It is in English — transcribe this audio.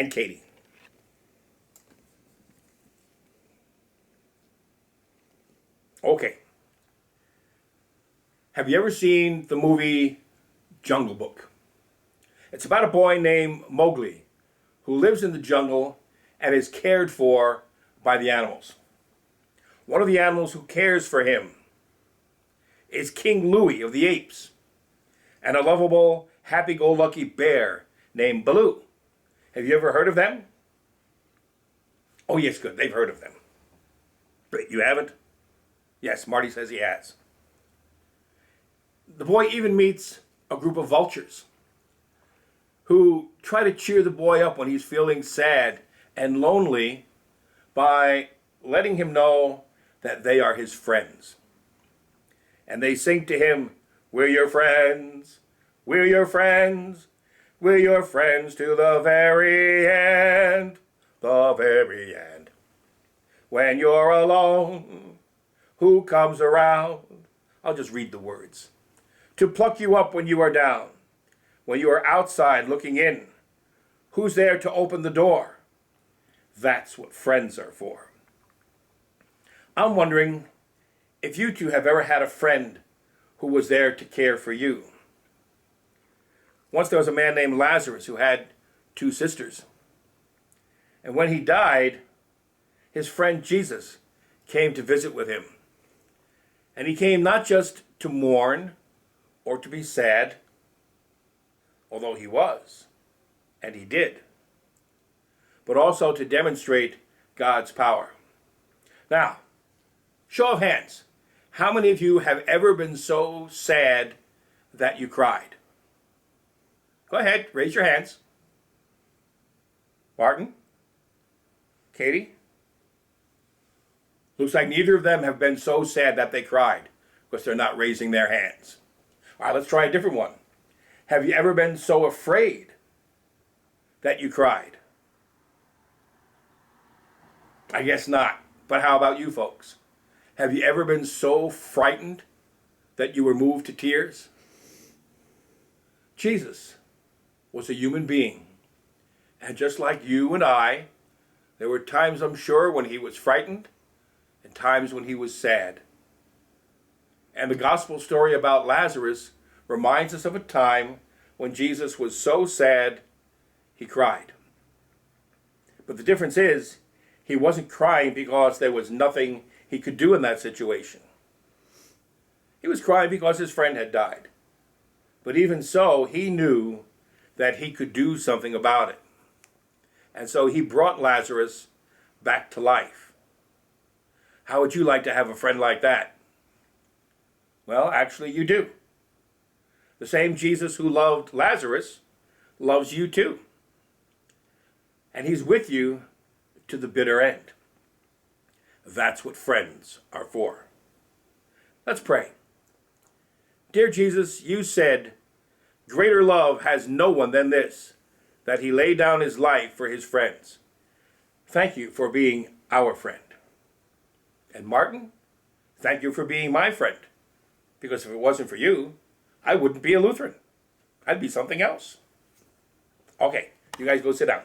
and Katie. Okay. Have you ever seen the movie Jungle Book? It's about a boy named Mowgli who lives in the jungle and is cared for by the animals. One of the animals who cares for him is King Louie of the apes and a lovable, happy-go-lucky bear named Baloo. Have you ever heard of them? Oh, yes, good. They've heard of them. But you haven't? Yes, Marty says he has. The boy even meets a group of vultures who try to cheer the boy up when he's feeling sad and lonely by letting him know that they are his friends. And they sing to him, "We're your friends, we're your friends, we're your friends to the very end, the very end. When you're alone, who comes around?" I'll just read the words. "To pluck you up when you are down. When you are outside looking in, who's there to open the door? That's what friends are for." I'm wondering if you two have ever had a friend who was there to care for you. Once there was a man named Lazarus who had 2 sisters. And when he died, his friend Jesus came to visit with him. And he came not just to mourn or to be sad, although he was, and he did, but also to demonstrate God's power. Now, show of hands, how many of you have ever been so sad that you cried? Go ahead, raise your hands. Martin? Katie? Looks like neither of them have been so sad that they cried because they're not raising their hands. All right, let's try a different one. Have you ever been so afraid that you cried? I guess not. But how about you folks? Have you ever been so frightened that you were moved to tears? Jesus was a human being. And just like you and I, there were times, I'm sure, when he was frightened and times when he was sad. And the gospel story about Lazarus reminds us of a time when Jesus was so sad he cried. But the difference is, he wasn't crying because there was nothing he could do in that situation. He was crying because his friend had died. But even so, he knew that he could do something about it. And so he brought Lazarus back to life. How would you like to have a friend like that? Well, actually, you do. The same Jesus who loved Lazarus loves you too. And he's with you to the bitter end. That's what friends are for. Let's pray. Dear Jesus, you said, "Greater love has no one than this, that he laid down his life for his friends." Thank you for being our friend. And Martin, thank you for being my friend. Because if it wasn't for you, I wouldn't be a Lutheran. I'd be something else. Okay, you guys go sit down.